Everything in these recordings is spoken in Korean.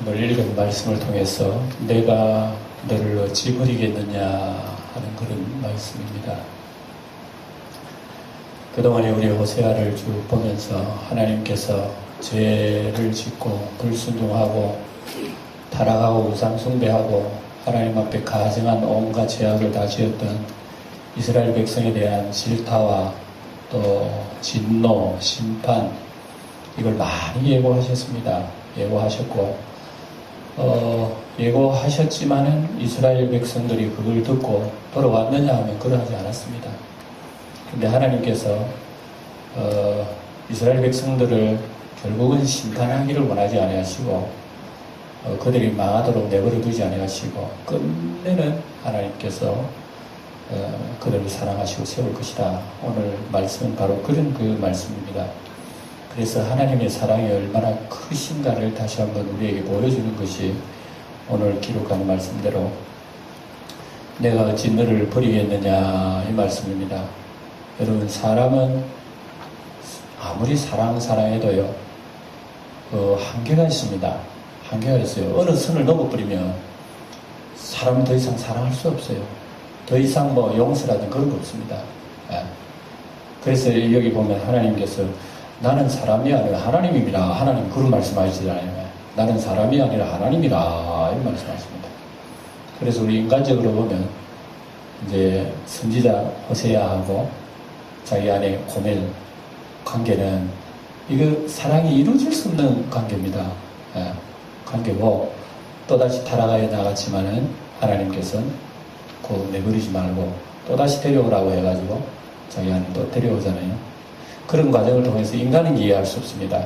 오늘 읽은 말씀을 통해서 내가 너를 어찌 버리겠느냐 하는 그런 말씀입니다. 그동안에 우리 호세아를 쭉 보면서 하나님께서 죄를 짓고 불순종하고 타락하고 우상숭배하고 하나님 앞에 가증한 온갖 죄악을 다 지었던 이스라엘 백성에 대한 질타와 또 진노, 심판 이걸 많이 예고하셨습니다. 예고하셨고 예고하셨지만은 이스라엘 백성들이 그걸 듣고 돌아왔느냐 하면 그러하지 않았습니다. 근데 하나님께서 이스라엘 백성들을 결국은 심판하기를 원하지 아니하시고 그들이 망하도록 내버려 두지 아니하시고 끝내는 하나님께서 그들을 사랑하시고 세울 것이다. 오늘 말씀은 바로 그런 그 말씀입니다. 그래서 하나님의 사랑이 얼마나 크신가를 다시 한번 우리에게 보여주는 것이 오늘 기록한 말씀대로 내가 어찌 너를 버리겠느냐 이 말씀입니다. 여러분, 사람은 아무리 사랑해도요 한계가 있습니다. 한계가 있어요. 어느 선을 넘어버리면 사람은 더 이상 사랑할 수 없어요. 더 이상 용서라든 그런 거 없습니다. 그래서 여기 보면 하나님께서 나는 사람이 아니라 하나님입니다. 하나님 그런 말씀하시잖아요. 나는 사람이 아니라 하나님이라 이런 말씀하십니다. 그래서 우리 인간적으로 보면 이제 선지자 호세아하고 자기 아내 고멜 관계는 이거 사랑이 이루어질 수 없는 관계입니다. 관계고 또다시 타락하여 나갔지만은 하나님께서는 그 내버리지 말고 또다시 데려오라고 해가지고 자기 아내 또 데려오잖아요. 그런 과정을 통해서 인간은 이해할 수 없습니다.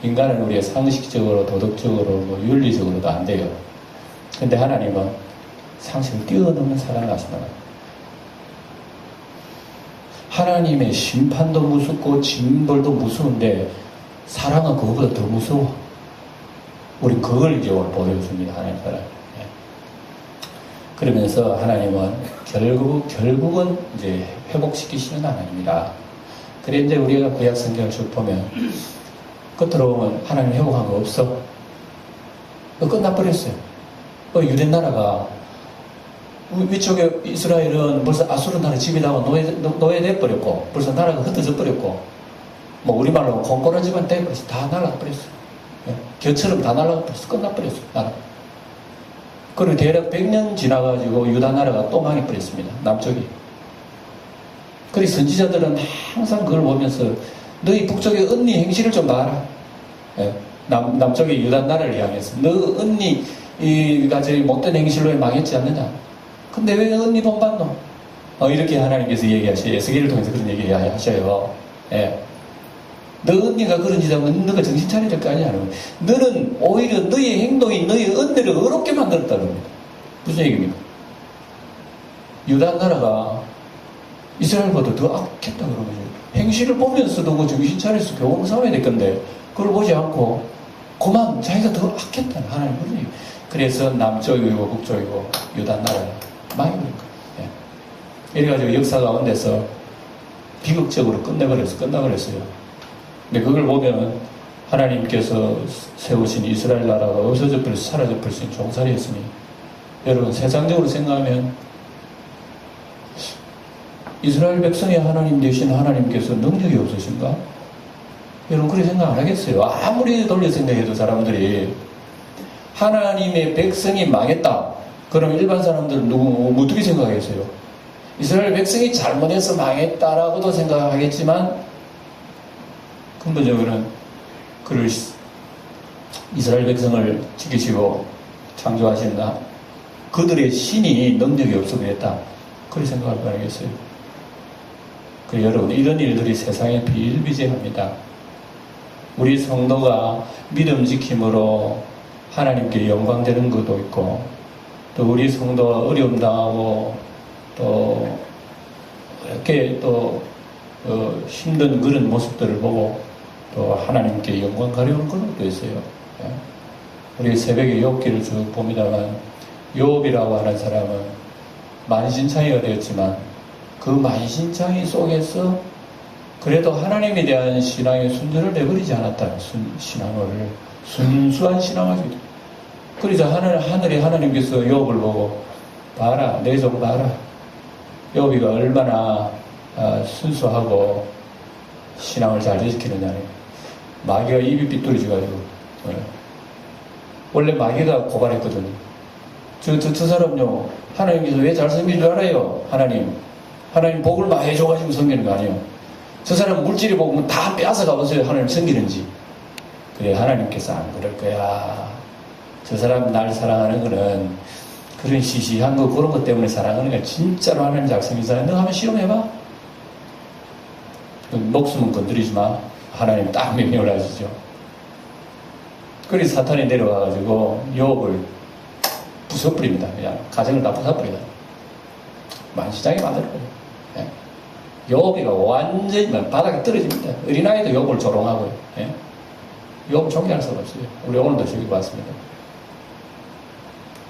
인간은 우리의 상식적으로, 도덕적으로, 윤리적으로도 안 돼요. 근데 하나님은 상식을 뛰어넘는 사랑을 하십니다. 하나님의 심판도 무섭고 징벌도 무서운데 사랑은 그거보다 더 무서워. 우리 그걸 이제 오늘 보여줍니다. 하나님 사랑. 그러면서 하나님은 결국은 이제 회복시키시는 하나님이다. 그래 이제 우리가 구약 성경을 쭉 보면 끝으로 보면 하나님 회복한 거 없어. 끝나버렸어요. 유대 나라가 위쪽에 이스라엘은 벌써 아수르 나라 집이다가 노예돼 버렸고 벌써 나라가 흩어져 버렸고 우리말로 콩고라지만 돼버렸어. 다 날아버렸어요. 겨처럼 다 날아버렸어. 끝나버렸어요. 나라. 그리고 대략 100년 지나가지고 유다 나라가 또 망해버렸습니다. 남쪽이. 그래서 선지자들은 항상 그걸 보면서 너희 북쪽의 언니 행실을 좀 봐라. 남쪽의 유다 나라를 향해서 너 언니가 저희 못된 행실로 망했지 않느냐. 근데 왜 언니 돈 받노? 이렇게 하나님께서 얘기하셔요. 에스겔을 통해서 그런 얘기 하셔요. 너 언니가 그런 짓 하면 너가 정신 차려야 될 거 아니야. 너는 오히려 너의 행동이 너의 언니를 어렵게 만들었다는 겁니다. 무슨 얘기입니까? 유다 나라가 이스라엘보다 더 악했다 그런 거죠. 행실을 보면서도 그 정신 차려서 교훈을 삼아야 될 건데 그걸 보지 않고 그만 자기가 더 악했다. 하나님 그런 얘기. 그래서 남쪽이고 북쪽이고 유다 나라가 망해버린 거예요. 이래가지고 역사 가운데서 비극적으로 끝나버렸어요. 근데 그걸 보면 하나님께서 세우신 이스라엘 나라가 없어져 버려서 사라져 버린 종살이였으니 여러분 세상적으로 생각하면 이스라엘 백성의 하나님 되신 하나님께서 능력이 없으신가? 여러분 그렇게 생각 안 하겠어요. 아무리 돌려 생각해도 사람들이 하나님의 백성이 망했다. 그럼 일반 사람들은 어떻게 생각하겠어요? 이스라엘 백성이 잘못해서 망했다라고도 생각하겠지만 근본적으로는 그를 이스라엘 백성을 지키시고 창조하신 그들의 신이 능력이 없어 그랬다. 그렇게 생각할 뻔하겠어요. 그래서 여러분 이런 일들이 세상에 비일비재합니다. 우리 성도가 믿음 지킴으로 하나님께 영광되는 것도 있고 또 우리 성도가 어려움 당하고 또 이렇게 또 힘든 그런 모습들을 보고 또 하나님께 영광 가려는 그런 것도 있어요. 우리 새벽에 욥기를 쭉 봅니다만 욥이라고 하는 사람은 만신창이가 되었지만 그 만신창이 속에서 그래도 하나님에 대한 신앙의 순전을 내버리지 않았다. 신앙을 순수한 신앙을 그래서 하늘에 하나님께서 욥을 보고 봐라, 내 종 봐라. 욥이가 얼마나 순수하고 신앙을 잘 지키느냐. 마귀가 입이 삐뚤어져가지고 원래 마귀가 고발했거든요. 저 사람요, 하나님께서 왜 잘생긴 줄 알아요? 하나님 복을 많이 해줘가지고 섬기는 거 아니에요. 저 사람 물질이 복은 다 빼앗아 가보세요. 하나님 섬기는지. 그래, 하나님께서 안 그럴 거야. 저 사람 날 사랑하는 거는 그런 시시한 거, 그런 것 때문에 사랑하는 거야. 진짜로 하나님 작성인 사람, 너 한번 시험해봐. 목숨은 건드리지 마. 하나님 딱 명령을 하시죠. 그래서 사탄이 내려와가지고 욥을 부숴버립니다. 그냥 가정을 다 부숴버립니다. 만시장에 만들어버려요. 예. 욥이가 완전히 바닥에 떨어집니다. 어린아이도 욥을 조롱하고요. 예. 욥 존경할 수가 없어요. 우리 오늘도 저기 왔습니다.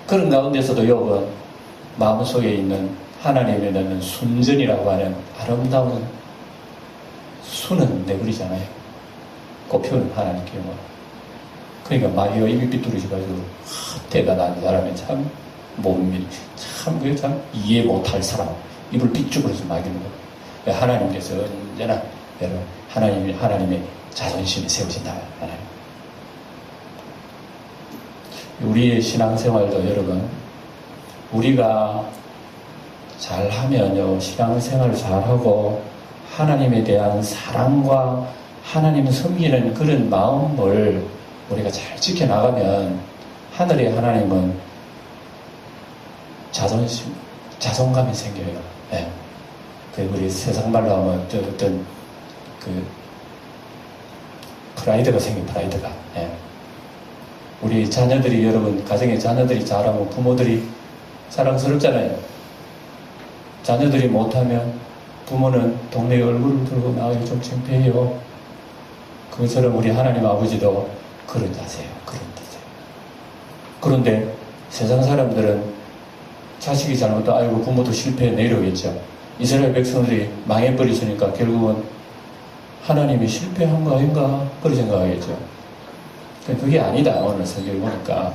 그런 가운데서도 욥은 마음속에 있는 하나님에 대한 순전이라고 하는 아름다운 수는 내버리잖아요. 꽃피우는 하나님께 영광. 그러니까 마귀가 입이 삐뚤어져가지고 대단한 사람이 참 몸이 참 이해 못할 사람 입을 삐죽거려서 마귀는 거예요. 하나님께서 언제나 여러분 하나님의 자존심이 세우신다. 하나님. 우리의 신앙생활도 여러분, 우리가 잘하면요, 신앙생활을 잘하고 하나님에 대한 사랑과 하나님을 섬기는 그런 마음을 우리가 잘 지켜나가면 하늘의 하나님은 자존감이 생겨요. 네. 우리 세상 말로 하면 어떤 프라이드가 생겨요. 프라이드가. 네. 우리 자녀들이, 여러분 가정에 자녀들이 잘하면 부모들이 자랑스럽잖아요. 자녀들이 못하면 부모는 동네에 얼굴을 들고 나가기 좀 창피해요. 그것처럼 우리 하나님 아버지도 그런 자세요. 그런 자세요. 그런데 세상 사람들은 자식이 잘못하면 아이고 부모도 실패해 이러겠죠. 이스라엘 백성들이 망해버리시니까 결국은 하나님이 실패한 거 아닌가 그렇게 생각하겠죠. 그게 아니다. 오늘 성경을 보니까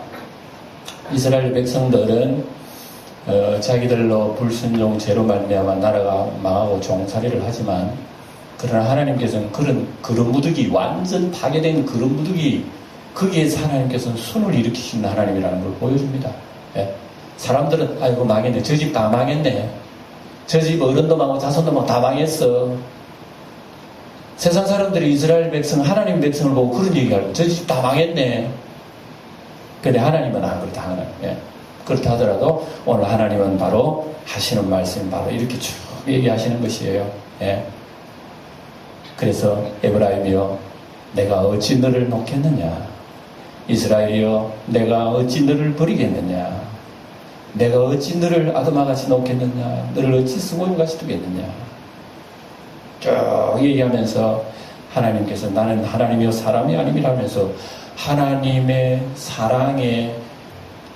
이스라엘 백성들은 자기들로 불순종 죄로 말미암아 나라가 망하고 종살이를 하지만, 그러나 하나님께서는 그런 무더기, 완전 파괴된 그런 무더기, 거기에서 하나님께서는 순을 일으키시는 하나님이라는 걸 보여줍니다. 예. 사람들은 아이고 망했네, 저 집 다 망했네, 저 집 어른도 망하고 자손도 망하고 다 망했어. 세상 사람들이 이스라엘 백성, 하나님 백성을 보고 그런 얘기하고 저 집 다 망했네. 근데 하나님은 안 그렇다. 하나님. 예. 그렇다 하더라도 오늘 하나님은 바로 하시는 말씀 바로 이렇게 쭉 얘기하시는 것이에요. 예. 그래서 에브라임이여 내가 어찌 너를 놓겠느냐, 이스라엘이여 내가 어찌 너를 버리겠느냐, 내가 어찌 너를 아드마같이 놓겠느냐, 너를 어찌 스고임같이 두겠느냐. 쭉 얘기하면서 하나님께서 나는 하나님이여 사람이 아님이라 하면서 하나님의 사랑의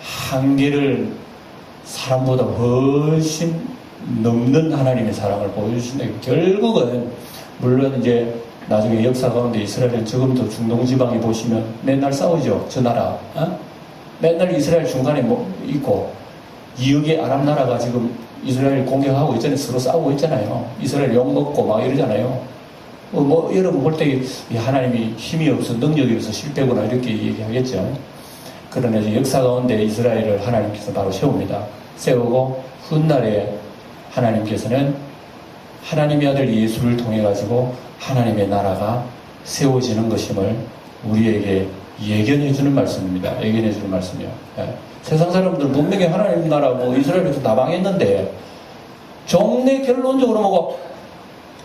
한계를 사람보다 훨씬 넘는 하나님의 사랑을 보여주신다. 결국은 물론 이제 나중에 역사 가운데 이스라엘은 지금도 중동 지방에 보시면 맨날 싸우죠. 저 나라. 맨날 이스라엘 중간에 있고 이역의 아랍 나라가 지금 이스라엘 공격하고 있잖아요. 서로 싸우고 있잖아요. 이스라엘 욕먹고 막 이러잖아요. 여러분 볼 때 하나님이 힘이 없어, 능력이 없어, 실패구나 이렇게 얘기하겠죠. 그러나 이제 역사 가운데 이스라엘을 하나님께서 바로 세웁니다. 세우고 훗날에 하나님께서는 하나님의 아들 예수를 통해 가지고 하나님의 나라가 세워지는 것임을 우리에게 예견해 주는 말씀입니다. 예견해 주는 말씀이요. 예. 세상 사람들은 분명히 하나님 나라 이스라엘에서 다 망했는데 정례 결론적으로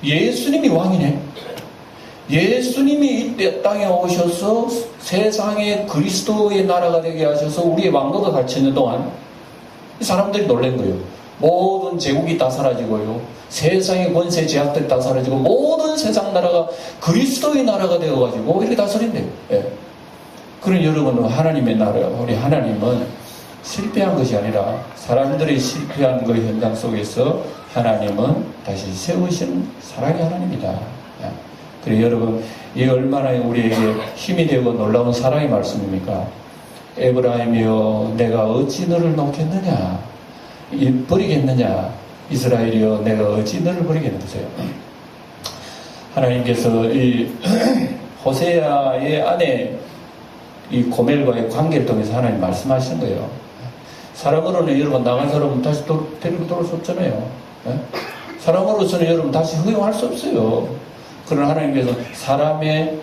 예수님이 왕이네. 예수님이 이때 땅에 오셔서 세상에 그리스도의 나라가 되게 하셔서 우리의 왕국을 가르치는 동안 사람들이 놀란 거예요. 모든 제국이 다 사라지고요, 세상의 권세 제약들이 다 사라지고 모든 세상 나라가 그리스도의 나라가 되어가지고 이렇게 다 소린대요. 예. 그런 여러분은 하나님의 나라, 우리 하나님은 실패한 것이 아니라 사람들이 실패한 그 현장 속에서 하나님은 다시 세우시는 사랑의 하나님이다. 예. 그래 여러분, 이 얼마나 우리에게 힘이 되고 놀라운 사랑의 말씀입니까? 에브라임이여 내가 어찌 너를 놓겠느냐, 버리겠느냐, 이스라엘이여 내가 어찌 너를 버리겠느냐. 보세요. 하나님께서 이 호세아의 아내 이 고멜과의 관계를 통해서 하나님 말씀하시는 거예요. 사람으로는 여러분 나간 사람은 다시 데리고 돌아올 수 없잖아요. 사람으로서는 여러분 다시 허용할 수 없어요. 그러나 하나님께서 사람의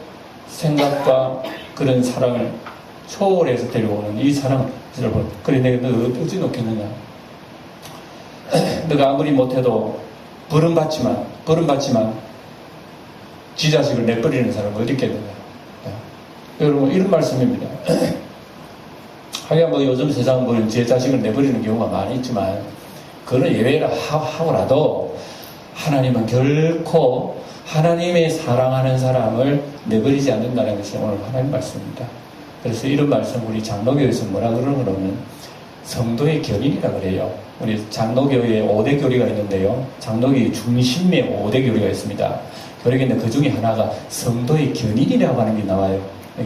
생각과 그런 사랑을 초월해서 데려오는 이 사랑, 여러분, 그래 내가 너 어찌 놓겠느냐. 너가 아무리 못해도 버림받지만 지 자식을 내버리는 사람은 어디 있겠느냐. 여러분 이런 말씀입니다. 하여간 뭐 요즘 세상은 뭐 제 자식을 내버리는 경우가 많이 있지만 그런 예외라 하고라도 하나님은 결코 하나님의 사랑하는 사람을 내버리지 않는다는 것이 오늘 하나님 말씀입니다. 그래서 이런 말씀 우리 장로교에서 뭐라 그러면 성도의 견인이라 그래요. 우리 장로교에 5대 교리가 있는데요. 장로교의 중심에 5대 교리가 있습니다. 교리인데 그 중에 하나가 성도의 견인이라고 하는 게 나와요.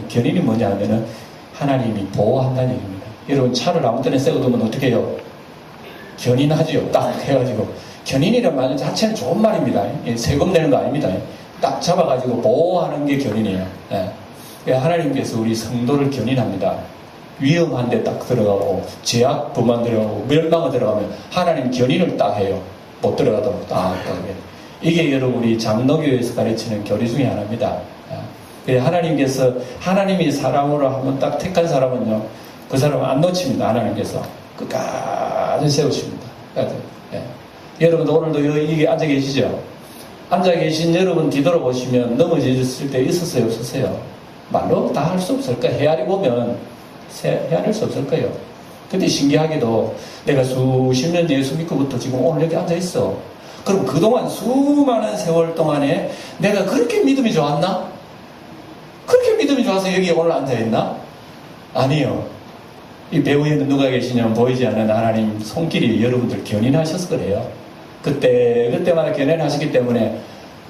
견인이 뭐냐 하면은 하나님이 보호한다는 얘기입니다. 여러분 차를 아무 때나 세워두면 어떻게 해요? 견인하지요. 딱 해가지고. 견인이란 말 자체는 좋은 말입니다. 세금 내는 거 아닙니다. 딱 잡아가지고 보호하는 게 견인이에요. 하나님께서 우리 성도를 견인합니다. 위험한데 딱 들어가고 죄악 부만 들어가고 멸망에 들어가면 하나님 견인을 딱 해요. 못 들어가도록 딱 하게. 이게 여러분 우리 장로교에서 가르치는 교리 중에 하나입니다. 하나님께서 하나님이 사람으로 한번 딱 택한 사람은요, 그 사람은 안 놓칩니다. 하나님께서 끝까지 세우십니다. 여러분도 오늘도 여기 앉아 계시죠? 앉아 계신 여러분 뒤돌아보시면 넘어졌을 때 있었어요, 없었어요? 말로 다 할 수 없을 거예요. 헤아려 보면 헤아릴 수 없을 거예요. 근데 신기하게도 내가 수십 년 예수 믿고부터 지금 오늘 여기 앉아 있어. 그럼 그동안 수많은 세월 동안에 내가 그렇게 믿음이 좋았나? 그렇게 믿음이 좋아서 여기 오늘 앉아있나? 아니요. 이 배우에는 누가 계시냐면 보이지 않는 하나님 손길이 여러분들 견인하셔서 그래요. 그때마다 견인하시기 때문에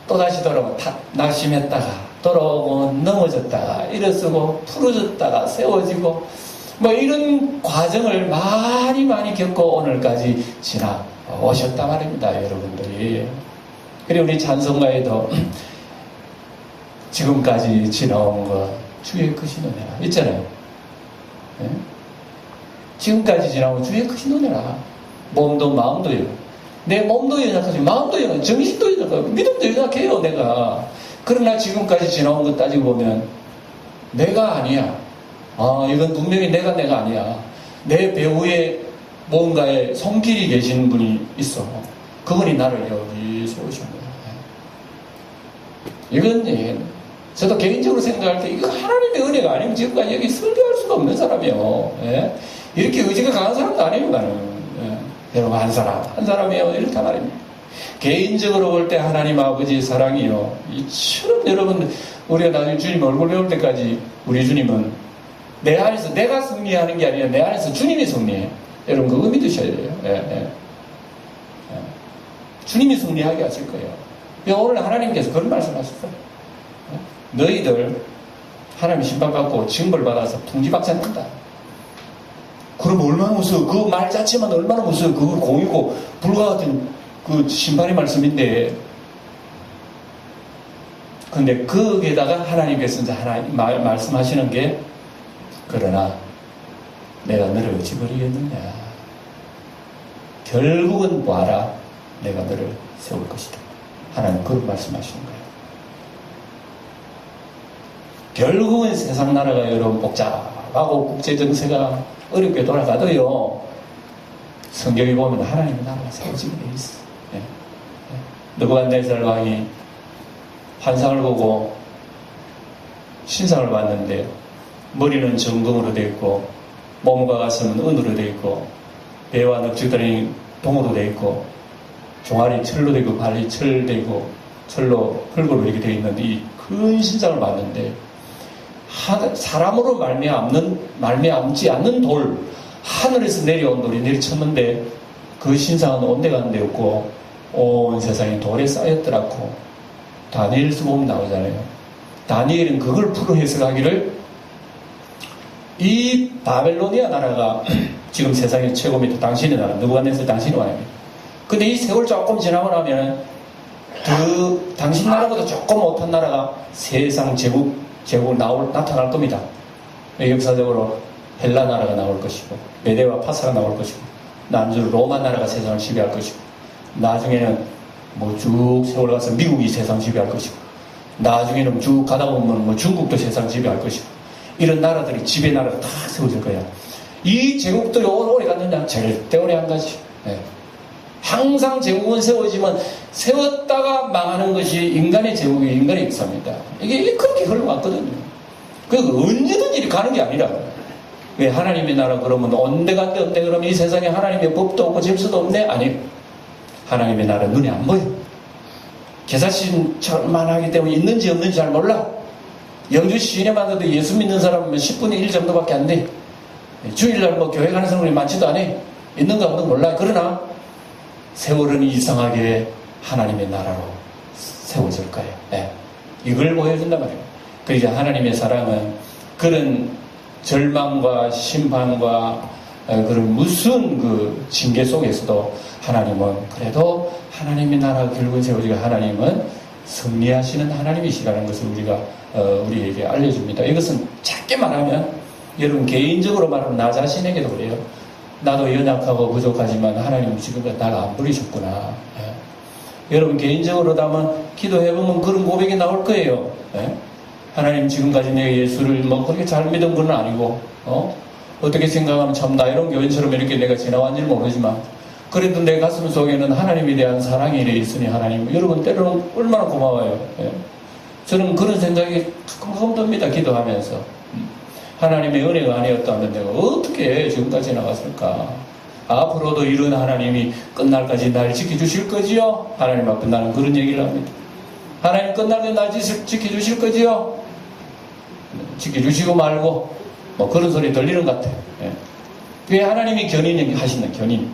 또다시 돌아오고 낙심했다가 돌아오고 넘어졌다가 일어서고 풀어졌다가 세워지고 뭐 이런 과정을 많이 겪고 오늘까지 지나오셨단 말입니다. 여러분들이. 그리고 우리 찬송가에도 지금까지 지나온 것 주의 크신 은혜라 있잖아요. 네? 지금까지 지나온 주의 크신 은혜라. 몸도 마음도요. 내 몸도 연약하지 마음도 연약하고 정신도 연약하고 믿음도 연약해요. 내가. 그러나 지금까지 지나온 것 따지고 보면 내가 아니야. 이건 분명히 내가 아니야. 내 배후에 뭔가에 손길이 계신 분이 있어. 그분이 나를 여기 세우신 거야. 이건 저도 개인적으로 생각할 때 이거 하나님의 은혜가 아니면 지금까지 여기 설교할 수가 없는 사람이에요. 예? 이렇게 의지가 강한 사람도 아니에요. 나는. 예? 여러분 한 사람이에요. 이렇게 말입니다. 개인적으로 볼 때 하나님 아버지의 사랑이요. 이처럼 여러분 우리가 나중에 주님 얼굴 배울 때까지 우리 주님은 내 안에서 내가 승리하는 게 아니라 내 안에서 주님이 승리해. 여러분 그거 믿으셔야 돼요. 예. 주님이 승리하게 하실 거예요. 오늘 하나님께서 그런 말씀하셨어요. 너희들 하나님 심판받고 징벌 받아서 통지박자 낸다. 그럼 얼마나 무서워. 그 말 자체만 얼마나 무서워. 그거 공이고 불과 같은 그 심판의 말씀인데 근데 거기에다가 하나님께서 이제 말씀하시는 게 그러나 내가 너를 어찌 버리겠느냐. 결국은 봐라. 내가 너를 세울 것이다. 하나님 그런 말씀하시는 거예요. 결국은 세상 나라가 여러분 복잡하고 국제정세가 어렵게 돌아가도요. 성경에 보면 하나님의 나라가 세워지게 돼 있어. 느부갓네살 왕이 환상을 보고 신상을 봤는데 머리는 정금으로 되어 있고 몸과 가슴은 은으로 되어 있고 배와 넋주들이 동으로 되어 있고 종아리 철로 되고 발이 철 되고 철로 흙으로 이렇게 되어 있는 이 큰 신상을 봤는데 사람으로 말미암지 않는 돌 하늘에서 내려온 돌이 내리쳤는데 그 신상은 온데간데 없고 온 세상이 돌에 쌓였더라고. 다니엘서 보면 나오잖아요. 다니엘은 그걸 풀어 해석하기를 이 바벨로니아 나라가 지금 세상의 최고입니다. 당신의 나라, 느부갓네살 당신의 왕입니다. 근데 이 세월 조금 지나고 나면 그 당신 나라보다 조금 못한 나라가 세상 제국으로 나타날 겁니다. 역사적으로 헬라 나라가 나올 것이고 메데와 파사가 나올 것이고 나중에 로마 나라가 세상을 지배할 것이고 나중에는 뭐 쭉 세월 가서 미국이 세상 지배할 것이고 나중에는 쭉 가다 보면 뭐 중국도 세상 지배할 것이고 이런 나라들이 지배 나라가 다 세워질 거야. 이 제국들이 오래 갔느냐? 절대 오래 안 가지. 네. 항상 제국은 세워지면 세웠다가 망하는 것이 인간의 제국이 인간의 역사입니다. 이게 그렇게 흘러왔거든요. 그러니까 언제든지 이렇게 가는 게 아니라 왜 하나님의 나라 그러면 온데간데 없네 그러면 이 세상에 하나님의 법도 없고 질서도 없네? 아니요. 하나님의 나라 눈에 안 보여. 계사신처럼 하기 때문에 있는지 없는지 잘 몰라. 영주 시인에만 해도 예수 믿는 사람은 10분의 1 정도밖에 안 돼. 주일날 뭐 교회 가는 사람이 많지도 않아. 있는가 없는가 몰라. 그러나 세월은 이상하게 하나님의 나라로 세워질 거예요. 네. 이걸 보여준단 말이에요. 그러니까 하나님의 사랑은 그런 절망과 심판과 그런 무슨 그 징계 속에서도 하나님은 그래도 하나님의 나라가 결국은 세워지고 하나님은 승리하시는 하나님이시라는 것을 우리가 우리에게 알려줍니다. 이것은 작게 말하면 여러분 개인적으로 말하면 나 자신에게도 그래요. 나도 연약하고 부족하지만 하나님은 지금까지 나를 안 부리셨구나. 예. 여러분 개인적으로도 아마 기도해보면 그런 고백이 나올 거예요. 예. 하나님 지금까지 내가 예수를 뭐 그렇게 잘 믿은 건 아니고 어떻게 생각하면 참 나 이런 교인처럼 이렇게 내가 지나왔는지 모르지만 그래도 내 가슴 속에는 하나님에 대한 사랑이 있으니 하나님 여러분 때로는 얼마나 고마워요. 예. 저는 그런 생각이 가끔 듭니다. 기도하면서 하나님의 은혜가 아니었다면 내가 어떻게 지금까지 나갔을까. 앞으로도 이런 하나님이 끝날까지 날 지켜주실 거지요? 하나님 앞에 나는 그런 얘기를 합니다. 하나님 끝날까지 날 지켜주실 거지요? 지켜주시고 말고 뭐 그런 소리 들리는 것 같아요. 예. 그게 하나님이 견인 하시는 견인.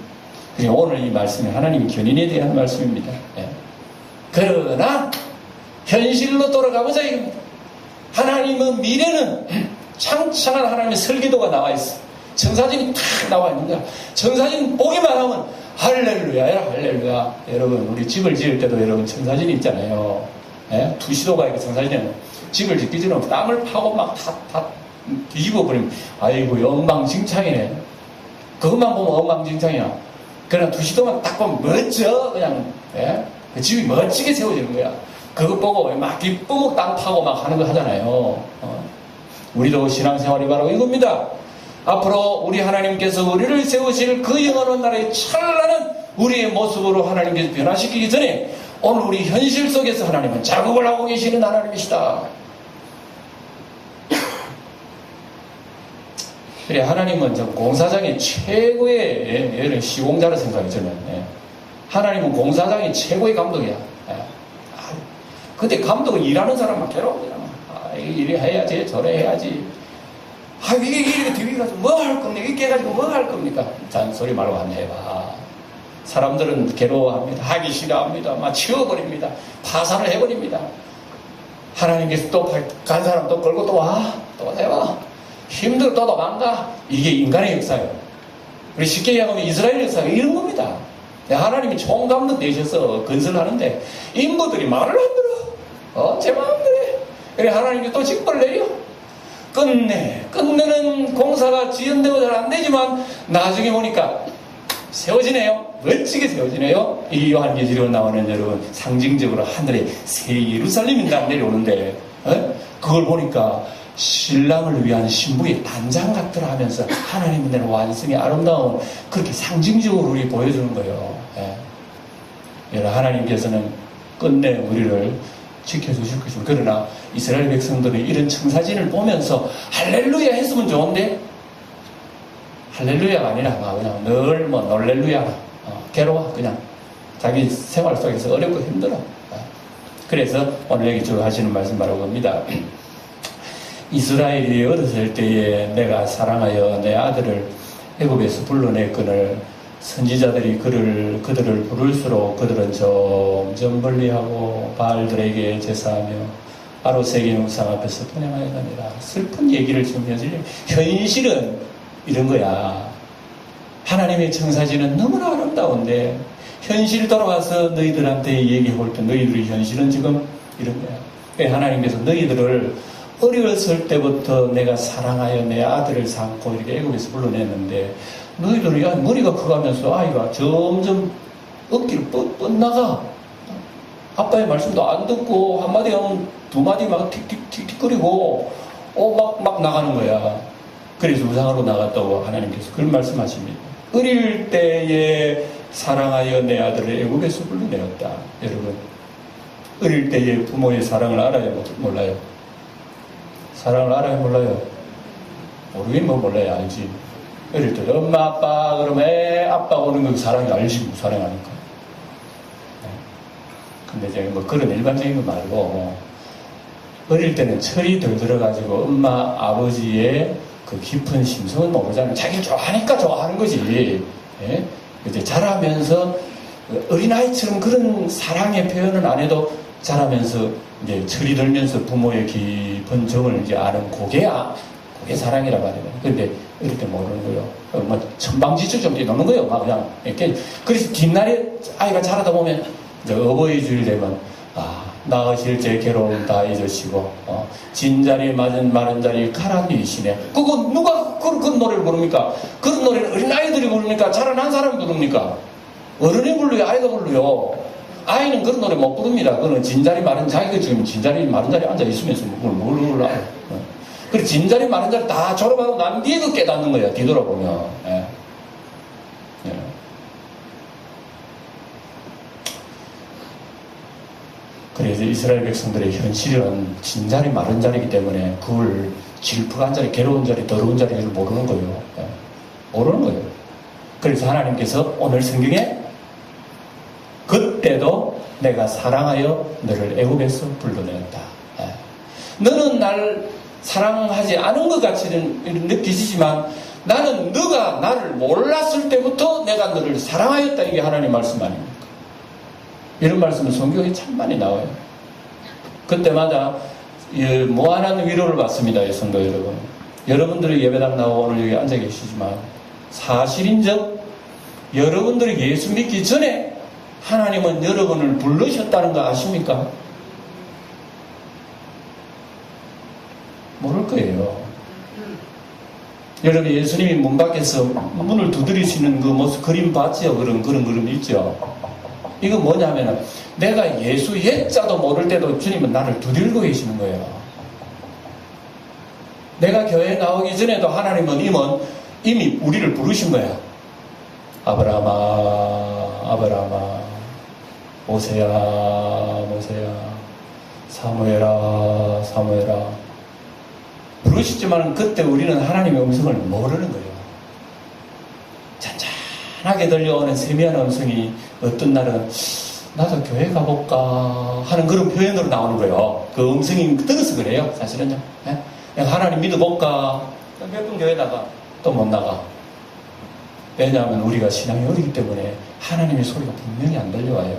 그래서 오늘 이 말씀이 하나님이 견인에 대한 말씀입니다. 예. 그러나 현실로 돌아가보자 이겁니다. 하나님은 미래는 창창한 하나님의 설계도가 나와 있어. 천사진이 탁 나와 있는 거야. 천사진 보기만 하면 할렐루야야 할렐루야. 여러분 우리 집을 지을 때도 여러분 천사진이 있잖아요. 예? 투시도가 있고 천사진은 집을 짓기 전에 땅을 파고 막 다 뒤집어 버리면 아이고 엉망진창이네. 그것만 보면 엉망진창이야. 그러나 투시도만 딱 보면 멋져 그냥. 예? 그 집이 멋지게 세워지는 거야. 그거 보고 막 기쁘고 땅 파고 막 하는 거 하잖아요. 우리도 신앙생활이 바로 이겁니다. 앞으로 우리 하나님께서 우리를 세우실 그 영원한 나라의 찬란한 우리의 모습으로 하나님께서 변화시키기 전에 오늘 우리 현실 속에서 하나님은 작업을 하고 계시는 하나님이시다. 그래 하나님은 저 공사장의 최고의 시공자라 생각이 저는. 하나님은 공사장의 최고의 감독이야. 근데 감독은 일하는 사람만 괴로워요. 이래 해야지 저래 해야지. 이게 뒤에 가지고 뭐 할 겁니까? 이게 가지고 뭐 할 겁니까? 잔소리 말고 한번 해봐. 사람들은 괴로워합니다. 하기 싫어합니다. 막 치워버립니다. 파산을 해버립니다. 하나님께서 또 간 사람 또 걸고 또 와. 또 해봐. 힘들어 또 도망가. 이게 인간의 역사예요. 우리 쉽게 얘기하면 이스라엘 역사가 이런 겁니다. 하나님이 총감독 내셔서 건설하는데 인부들이 말을 안 들어. 제 마음대로 해. 그래 하나님께 또 징벌을 내려. 끝내는 공사가 지연되고 잘 안 되지만 나중에 보니까 세워지네요. 멋지게 세워지네요. 이 요한계시록에 나오는 여러분 상징적으로 하늘에 새 예루살렘이 내려오는데 그걸 보니까 신랑을 위한 신부의 단장 같더라 하면서 하나님의 나라 완성의 아름다운 그렇게 상징적으로 우리 보여주는 거예요. 여러분 하나님께서는 끝내 우리를 지켜주실 것입니다. 그러나 이스라엘 백성들은 이런 청사진을 보면서 할렐루야 했으면 좋은데 할렐루야가 아니라 그냥 늘 뭐 놀렐루야 괴로워 그냥 자기 생활 속에서 어렵고 힘들어. 그래서 오늘 여기 쭉 하시는 말씀 바로 겁니다. 이스라엘이 어렸을 때에 내가 사랑하여 내 아들을 애굽에서 불러냈거늘 선지자들이 그들을 부를수록 그들은 점점 멀리하고 바알들에게 제사하며 아로새긴 우상 앞에서 분양하였느니라. 슬픈 얘기를 지금 현실은 이런 거야. 하나님의 청사진은 너무나 아름다운데 현실 돌아와서 너희들한테 얘기해 볼 때 너희들의 현실은 지금 이런 거야. 하나님께서 너희들을 어렸을 때부터 내가 사랑하여 내 아들을 삼고 이렇게 애굽에서 불러냈는데 너희들이 머리가 커가면서 아이가 점점 어깨를 뻗나가. 아빠의 말씀도 안 듣고 한마디 하면 두마디 막 틱틱틱틱거리고 막 나가는 거야. 그래서 우상으로 나갔다고 하나님께서 그런 말씀하십니다. 어릴 때에 사랑하여 내 아들을 애굽에서 불러내었다. 여러분, 어릴 때에 부모의 사랑을 알아요? 몰라요? 사랑을 알아요? 몰라요? 모르긴 뭐 몰라요? 알지. 어릴 때 엄마 아빠 그러면 아빠 오는 거 사랑이 알지. 뭐 사랑하니까. 근데 이제 뭐 그런 일반적인 거 말고 어릴 때는 철이 덜 들어가지고 엄마 아버지의 그 깊은 심성은 모르잖아요. 자기를 좋아하니까 좋아하는 거지. 예? 이제 자라면서 어린아이처럼 그런 사랑의 표현은 안 해도 자라면서 이제 철이 들면서 부모의 깊은 정을 이제 아는 그게 사랑이라고 하거든요. 근데 어릴 때 모르는 거예요. 뭐 천방지축 좀 뛰노는 거예요. 막 그냥 이렇게. 그래서 뒷날에 아이가 자라다 보면 이제 어버이 주일 되면 낳으실 때 괴로움 다 잊으시고 진자리 맞은 마른 자리 가라비시네. 그거 누가 그런 노래를 부릅니까? 그런 노래를 어린아이들이 부릅니까? 자라난 사람이 부릅니까? 어른이 불러요? 아이가 불러요? 아이는 그런 노래 못 부릅니다. 그거는 진자리 마른 자기가 지금 진자리 마른 자리 앉아 있으면서 뭘 알아? 그래 진자리 마른 자리 다 졸업하고 난 뒤에 그 깨닫는 거야. 뒤돌아보면. 예. 그래서 이스라엘 백성들의 현실은 진자리 마른 자리이기 때문에 그걸 질풍한 자리, 괴로운 자리, 더러운 자리를 모르는 거예요. 모르는 거예요. 그래서 하나님께서 오늘 성경에 그때도 내가 사랑하여 너를 애굽에서 불러내었다. 너는 날 사랑하지 않은 것 같이는 느끼시지만 나는 너가 나를 몰랐을 때부터 내가 너를 사랑하였다. 이게 하나님 말씀 아닙니까? 이런 말씀은 성경에 참 많이 나와요. 그때마다 무한한 위로를 받습니다. 성도 여러분. 여러분들이 예배당 나오고 오늘 여기 앉아 계시지만 사실인즉 여러분들이 예수 믿기 전에 하나님은 여러분을 부르셨다는 거 아십니까? 모를 거예요. 여러분 예수님이 문 밖에서 문을 두드리시는 그 모습 그림 봤죠? 그런 그림 있죠? 이건 뭐냐면은 내가 예수 예자도 모를 때도 주님은 나를 두들고 계시는 거예요. 내가 교회에 나오기 전에도 하나님은 이미 우리를 부르신 거야. 아브라함아 모세야 사무엘아 부르시지만 그때 우리는 하나님의 음성을 모르는 거예요. 잔잔하게 들려오는 세미한 음성이 어떤 날은 나도 교회 가볼까 하는 그런 표현으로 나오는 거예요. 그 음성이 들어서 그래요. 사실은요. 내가 하나님 믿어볼까? 몇 번 교회 나가 또 못 나가. 왜냐하면 우리가 신앙이 어리기 때문에 하나님의 소리가 분명히 안 들려와요.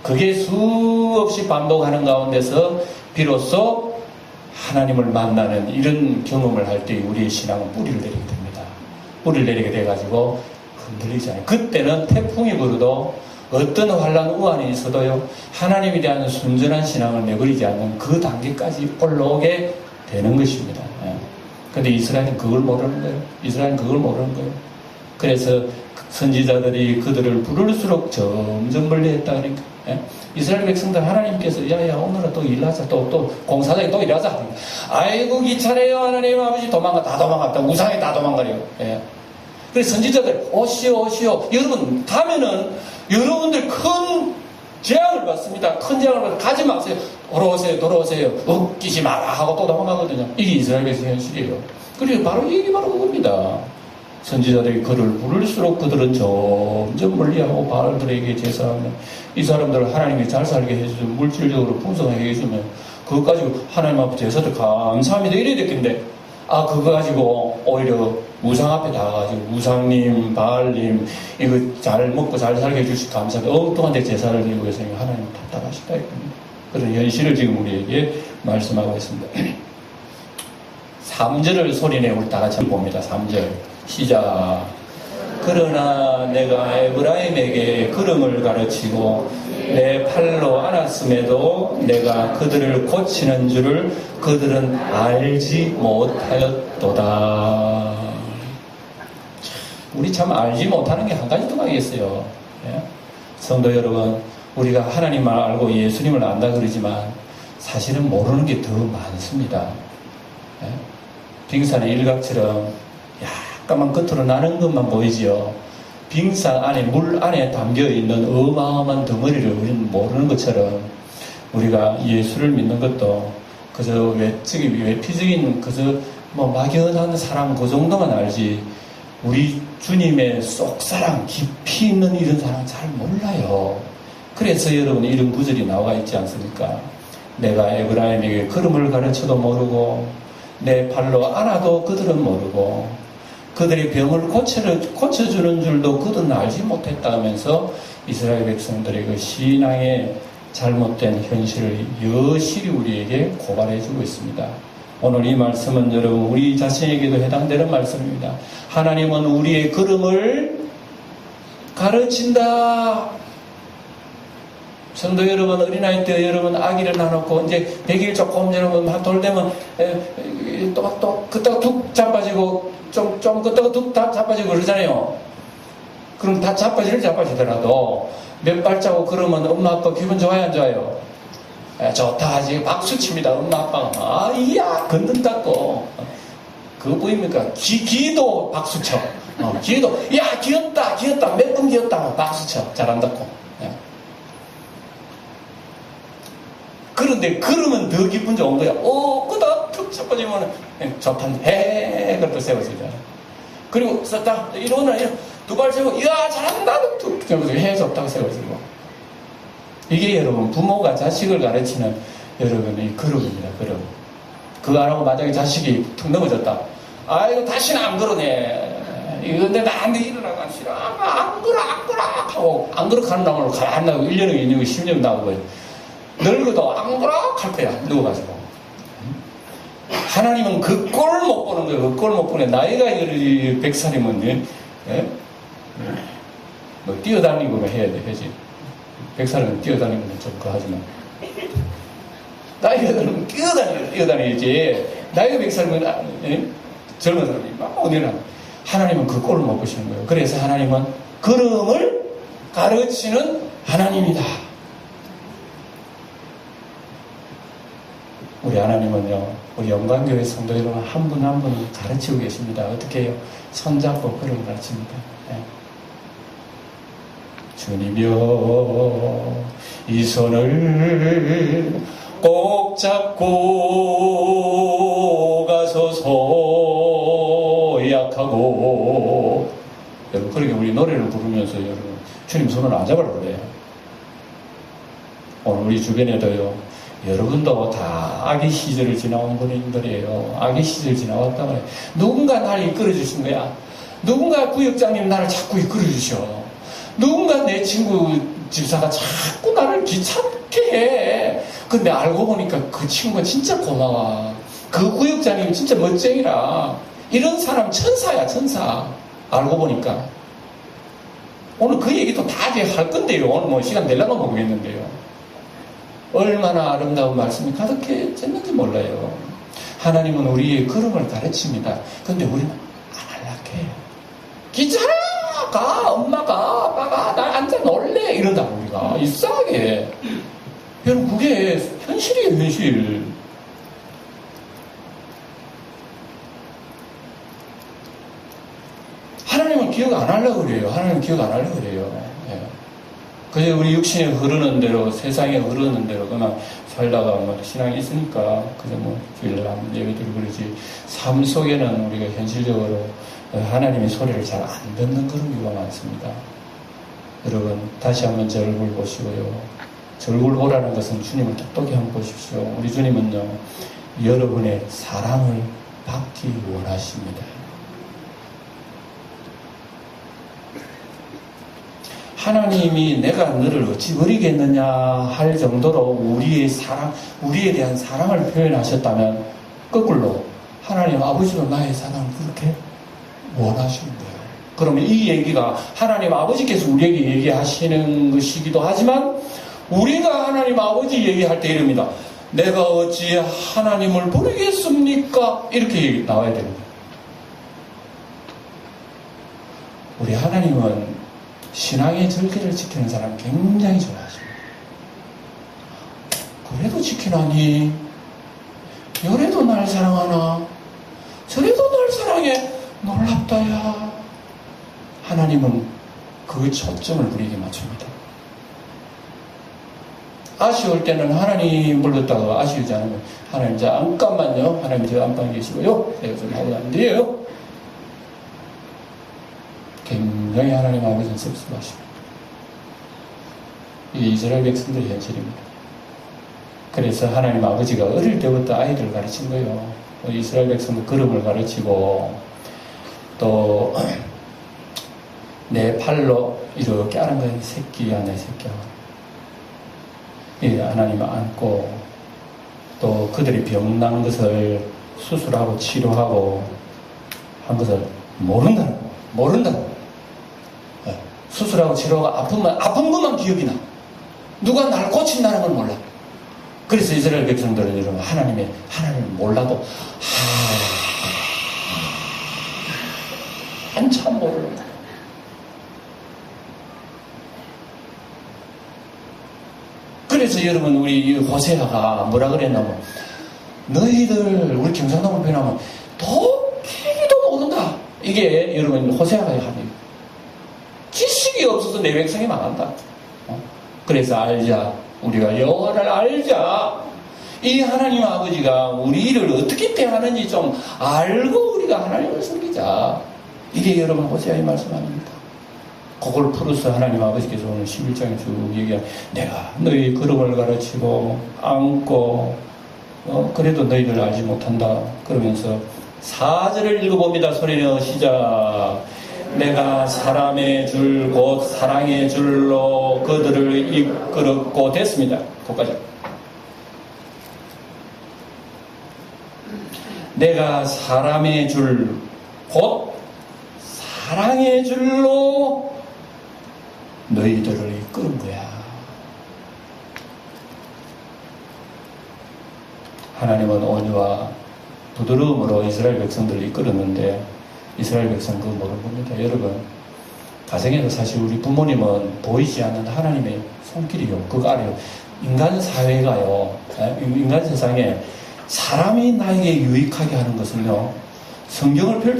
그게 수없이 반복하는 가운데서 비로소 하나님을 만나는 이런 경험을 할 때 우리의 신앙은 뿌리를 내리게 됩니다. 뿌리를 내리게 돼가지고 흔들리잖아요. 그때는 태풍이 불어도 어떤 환란 우환이 있어도요 하나님에 대한 순전한 신앙을 내버리지 않는 그 단계까지 올라오게 되는 것입니다. 근데 이스라엘은 그걸 모르는 거예요. 그래서 선지자들이 그들을 부를수록 점점 멀리했다 그러니까. 이스라엘 백성들 하나님께서 야야 오늘은 또 일하자 또 공사장에 또 일하자. 아이고 귀찮아요 하나님 아버지 다 도망갔다. 우상에 다 도망가려. 그래서 선지자들 오시오 여러분 가면은 여러분들 큰 재앙을 받습니다. 큰 재앙을 받아 가지 마세요. 돌아오세요. 웃기지 마라 하고 또 도망가거든요. 이게 이스라엘 백성의 현실이에요. 그리고 이게 바로 그겁니다. 선지자들이 그를 부를수록 그들은 점점 멀리하고 바알들에게 제사하면 이 사람들을 하나님이 잘 살게 해주면 물질적으로 풍성하게 해주면 그것 가지고 하나님 앞에 제사를 감사합니다 이래야 됐겠는데 그거 가지고 오히려 우상 앞에 나가가지고 우상님, 바알님 이거 잘 먹고 잘 살게 해주시 감사합니다. 엉뚱한 데 제사를 드리고 계시니 하나님 답답하시다 이겁니다. 그런 현실을 지금 우리에게 말씀하고 있습니다. 3절을 소리내 우리 다 같이 봅니다. 3절 시작. 그러나 내가 에브라임에게 걸음을 가르치고 내 팔로 안았음에도 내가 그들을 고치는 줄을 그들은 알지 못하였도다. 우리 참 알지 못하는 게 한 가지 더 있어요. 예? 성도 여러분, 우리가 하나님을 알고 예수님을 안다 그러지만 사실은 모르는 게 더 많습니다. 예? 빙산의 일각처럼 약간만 끝으로 나는 것만 보이지요. 빙산 안에, 물 안에 담겨있는 어마어마한 덩어리를 우리는 모르는 것처럼 우리가 예수를 믿는 것도 그저 외피적인 그저 막연한 사랑 그 정도만 알지 우리 주님의 쏙사랑 깊이 있는 이런 사랑 잘 몰라요. 그래서 여러분 이런 구절이 나와 있지 않습니까? 내가 에브라임에게 걸음을 가르쳐도 모르고 내 발로 안아도 그들은 모르고 그들의 병을 고쳐주는 줄도 그들은 알지 못했다 하면서 이스라엘 백성들의 그 신앙의 잘못된 현실을 여실히 우리에게 고발해주고 있습니다. 오늘 이 말씀은 여러분 우리 자신에게도 해당되는 말씀입니다. 하나님은 우리의 걸음을 가르친다. 성도 여러분, 어린아이 때 여러분 아기를 낳아놓고 이제 100일 조금 여러분 돌 되면 또 그때가 툭 자빠지고 좀 그때가 툭 자빠지고 그러잖아요. 그럼 다 자빠지더라도 몇 발자국 그러면 엄마 아빠 기분 좋아요 안 좋아요? 좋다 하지 박수 칩니다. 엄마 아빠가 이야 걷는다고. 그거 보입니까? 기도 박수 쳐. 기도 야 기었다 몇 분 기었다 박수 쳐. 잘한다고. 그런데 그러면 더 기분 좋은 거야. 그다 툭 자빠지면 좋단데 그것도 세워지잖아. 그리고 딱 이러나 두 발 세우고 이야 잘한다 툭 세워지고 해 좋다고 세워지고. 이게 여러분 부모가 자식을 가르치는 여러분의 걸음입니다. 걸음. 그거 안 하고 만약에 자식이 툭 넘어졌다. 아이고 다시는 안 그러네. 이거 근데 나한테 일어나가 싫어. 안 그러 하고 안 그러 하는 놈을 가만 나고 1년이 있는 거 10년 나오고 늙어도 안 그러 할 거야. 누워가지고. 하나님은 그 꼴 못 보는 거예요. 그 꼴 못 보네. 나이가 100살이면 뭐 뛰어다니고 해야 돼. 해지. 100살은 뛰어다니면 좀 그하지만 나이가 들면 뛰어다니지. 나이가 100살이면 젊은 사람이 막 어디나. 하나님은 그 꼴을 못 보시는 거예요. 그래서 하나님은 걸음을 가르치는 하나님이다. 우리 하나님은요, 우리 영광교회 성도 여러분 한 분 한 분 가르치고 계십니다. 어떻게 해요? 손잡고 걸음을 가르칩니다. 네. 주님이여 이 손을 꼭 잡고 가소서 약하고. 여러분 그렇게 우리 노래를 부르면서 여러분 주님 손을 안 잡으라 그래요. 오늘 우리 주변에도요 여러분도 다 아기 시절을 지나온 분들이에요. 아기 시절 지나왔다 그래. 누군가 나를 이끌어 주신 거야. 누군가 구역장님 나를 자꾸 이끌어 주셔. 누군가 내 친구 집사가 자꾸 나를 귀찮게 해. 근데 알고 보니까 그 친구가 진짜 고마워. 그 구역장님이 진짜 멋쟁이라. 이런 사람 천사야, 천사. 알고 보니까. 오늘 그 얘기도 다 할 건데요. 오늘 뭐 시간 되려고 모르겠는데요. 얼마나 아름다운 말씀이 가득했는지 몰라요. 하나님은 우리의 걸음을 가르칩니다. 근데 우리는 안 할락해요. 귀찮아! 가! 엄마가, 아빠가, 나 앉아 놀래! 이런다고 우리가. 이상하게. 여러분, 그게 현실이에요, 현실. 하나님은 기억 안 하려고 그래요. 하나님은 기억 안 하려고 그래요. 예. 그저 우리 육신에 흐르는 대로, 세상에 흐르는 대로 그냥 살다가 뭐 신앙이 있으니까 그저 뭐 주일날 한번 예배 드리고 그러지. 삶 속에는 우리가 현실적으로 하나님의 소리를 잘 안 듣는 그런 경우가 많습니다. 여러분 다시 한번 제 얼굴 보시고요. 제 얼굴 보라는 것은 주님을 똑똑히 한번 보십시오. 우리 주님은요 여러분의 사랑을 받기 원하십니다. 하나님이 내가 너를 어찌 버리겠느냐 할 정도로 우리에 대한 사랑을 표현하셨다면 거꾸로 하나님 아버지도 나의 사랑을 그렇게 원하시는 거예요. 그러면 이 얘기가 하나님 아버지께서 우리에게 얘기하시는 것이기도 하지만 우리가 하나님 아버지 얘기할 때 이럽니다. 내가 어찌 하나님을 버리겠습니까? 이렇게 나와야 됩니다. 우리 하나님은 신앙의 절기를 지키는 사람 굉장히 좋아하십니다. 그래도 지키나니? 요래도 날 사랑하나? 저래도 날 사랑해? 놀랍다야. 하나님은 그 초점을 우리에게 맞춥니다. 아쉬울 때는 하나님 불렀다가 아쉬우지 않으면 하나님 잠깐만요. 하나님 저 안방에 계시고요. 내가 좀 하고 안 돼요. 굉장히 하나님 아버지는 섭섭하십니다. 이게 이스라엘 백성들의 현실입니다. 그래서 하나님 아버지가 어릴 때부터 아이들을 가르친 거예요. 이스라엘 백성들 걸음을 가르치고 또 내 팔로 이렇게 하는 거예요. 새끼야 내 새끼야. 예, 하나님을 안고 또 그들이 병나는 것을 수술하고 치료하고 한 것을 모른다는 예, 수술하고 치료하고 아픈 것만 기억이 나. 누가 날 고친다는 걸 몰라. 그래서 이스라엘 백성들은 여러분 하나님을 몰라도 한참 모르는 그래서 여러분 우리 호세아가 뭐라 그랬냐면 너희들 우리 경상도를 표현하면 도끼도 모른다. 이게 여러분 호세아가 하는 지식이 없어서 내 백성이 망한다. 그래서 알자. 우리가 여호와를 알자. 이 하나님 아버지가 우리를 어떻게 대하는지 좀 알고 우리가 하나님을 섬기자. 이게 여러분 호세아의 말씀 아닙니다. 그걸 풀어서 하나님 아버지께서 오늘 11장에 쭉 얘기한 내가 너희 걸음을 가르치고 안고 그래도 너희들 알지 못한다. 그러면서 4절을 읽어봅니다. 소리내어 시작. 내가 사람의 줄 곧 사랑의 줄로 그들을 이끌었고 됐습니다. 거기까지. 내가 사람의 줄 곧 사랑의 줄로 너희들을 이끄는 거야. 하나님은 온유와 부드러움으로 이스라엘 백성들을 이끌었는데 이스라엘 백성 그거 모르는 겁니다. 여러분 가정에서 사실 우리 부모님은 보이지 않는 하나님의 손길이요. 그거 알아요. 인간 사회가요. 인간 세상에 사람이 나에게 유익하게 하는 것은요. 성경을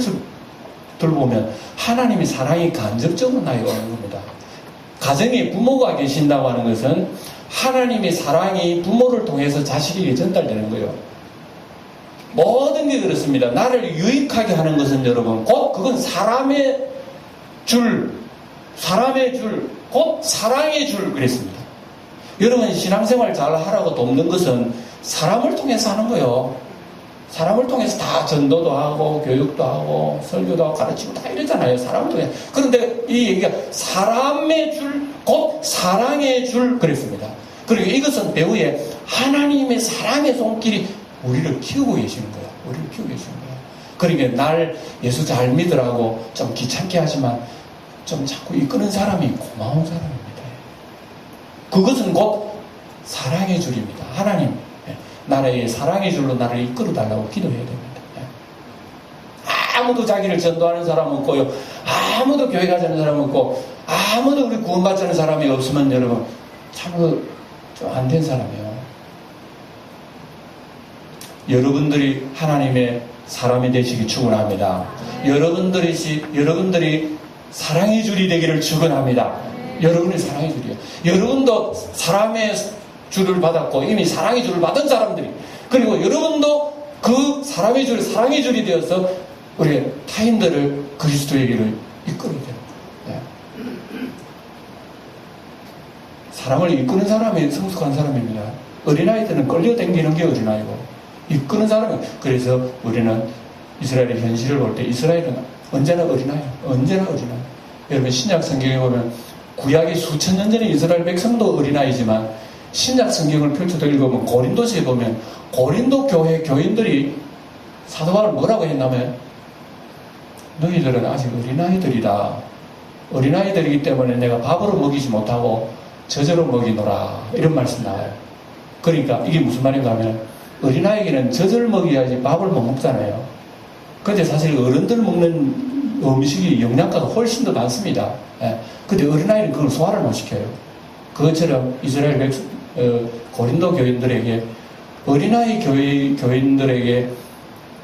들보면 하나님의 사랑이 간접적으로 나에게 오는 겁니다. 가정에 부모가 계신다고 하는 것은 하나님의 사랑이 부모를 통해서 자식에게 전달되는 거예요. 모든 게 그렇습니다. 나를 유익하게 하는 것은 여러분 곧 그건 사람의 줄, 곧 사랑의 줄 그랬습니다. 여러분 신앙생활 잘 하라고 돕는 것은 사람을 통해서 하는 거예요. 사람을 통해서 다 전도도 하고 교육도 하고 설교도 하고 가르치고 다 이러잖아요. 사람을 통해서. 그런데 이 얘기가 사람의 줄, 곧 사랑의 줄 그랬습니다. 그리고 이것은 배후에 하나님의 사랑의 손길이 우리를 키우고 계시는 거야. 우리를 키우고 계시는 거야. 그러니까 날 예수 잘 믿으라고 좀 귀찮게 하지만 좀 자꾸 이끄는 사람이 고마운 사람입니다. 그것은 곧 사랑의 줄입니다. 하나님 나라의 사랑의 줄로 나를 이끌어달라고 기도해야 됩니다. 아무도 자기를 전도하는 사람 없고요. 아무도 교회 가자는 사람 없고 아무도 우리 구원받자는 사람이 없으면 여러분 참 좀 안 된 사람이에요. 여러분들이 하나님의 사람이 되시기 축원합니다. 여러분들이 사랑의 줄이 되기를 축원합니다. 여러분이 사랑의 줄이에요. 여러분도 사람의 줄을 받았고 이미 사랑의 줄을 받은 사람들이 그리고 여러분도 그 사랑의 줄이 되어서 우리 타인들을 그리스도에게를 이끌어야 됩니다. 네. 사람을 이끄는 사람이 성숙한 사람입니다. 어린아이들은 끌려다니는 게 어린아이고 이끄는 사람은 그래서 우리는 이스라엘의 현실을 볼 때 이스라엘은 언제나 어린아이예요. 언제나 어린아이. 여러분 신약 성경에 보면 구약의 수천 년 전에 이스라엘 백성도 어린아이지만 신약 성경을 펼쳐서 읽으면 고린도서에 보면 고린도 교회 교인들이 사도 바울을 뭐라고 했냐면 너희들은 아직 어린아이들이다. 어린아이들이기 때문에 내가 밥으로 먹이지 못하고 젖으로 먹이노라. 이런 말씀 나와요. 그러니까 이게 무슨 말인가 하면 어린아이에게는 젖을 먹여야지 밥을 못 먹잖아요. 근데 사실 어른들 먹는 음식이 영양가가 훨씬 더 많습니다. 예. 근데 어린아이는 그걸 소화를 못 시켜요. 그것처럼 이스라엘 고린도 교인들에게 어린아이 교인들에게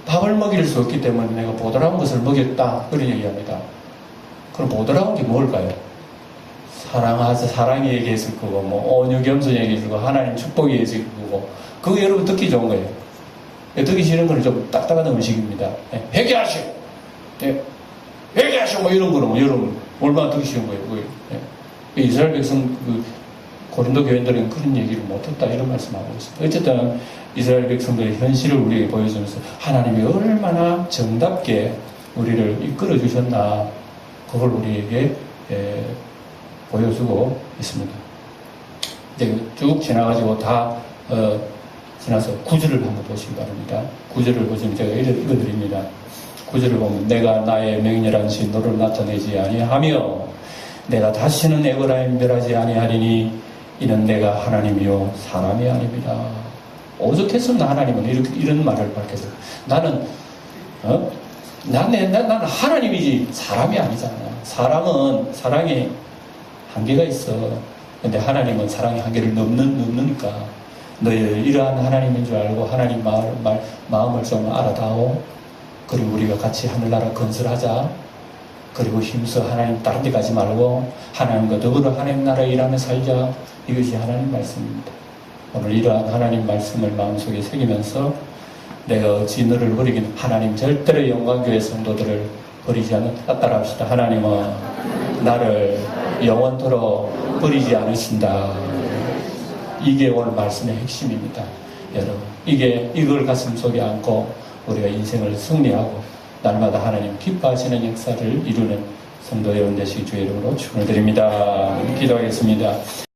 밥을 먹일 수 없기 때문에 내가 보드라운 것을 먹였다. 그런 얘기합니다. 그럼 보드라운 게 뭘까요? 사랑이 얘기했을 거고, 온유 겸손 얘기했을 거고, 하나님 축복이 얘기했을 거고, 그거 여러분 듣기 좋은 거예요. 듣기 싫은 거는 좀 딱딱한 음식입니다. 회개하시오! 회개하시오! 이런 거는 여러분 얼마나 듣기 싫은 거예요. 이스라엘 백성, 고린도 교인들은 그런 얘기를 못했다. 이런 말씀하고 있습니다. 어쨌든 이스라엘 백성들의 현실을 우리에게 보여주면서 하나님이 얼마나 정답게 우리를 이끌어 주셨나, 그걸 우리에게 보여주고 있습니다. 이제 쭉 지나가지고 지나서 9절을 한번 보시기 바랍니다. 9절을 보시면 제가 읽어드립니다. 9절을 보면 내가 나의 맹렬한 진노를 나타내지 아니하며 내가 다시는 에브라임 멸하지 아니하리니 이는 내가 하나님이요 사람이 아닙니다. 오죽했으면 하나님은 이런 말을 밝혀서 나는 나는 하나님이지 사람이 아니잖아. 사람은 사랑에 한계가 있어. 근데 하나님은 사랑의 한계를 넘으니까 너희 이러한 하나님인 줄 알고 하나님 마음을 좀 알아다오. 그리고 우리가 같이 하늘나라 건설하자. 그리고 힘써 하나님 다른 데 가지 말고 하나님과 더불어 하나님 나라에 일하며 살자. 이것이 하나님 말씀입니다. 오늘 이러한 하나님 말씀을 마음속에 새기면서 내가 어찌 너를 버리긴 하나님 절대로 영광교회 성도들을 버리지 않는다. 따라합시다. 하나님은 나를 영원토록 버리지 않으신다. 이게 오늘 말씀의 핵심입니다. 여러분, 이걸 가슴 속에 안고 우리가 인생을 승리하고 날마다 하나님 기뻐하시는 역사를 이루는 성도 여러분 되시기 주의 이름으로 축원을 드립니다. 기도하겠습니다.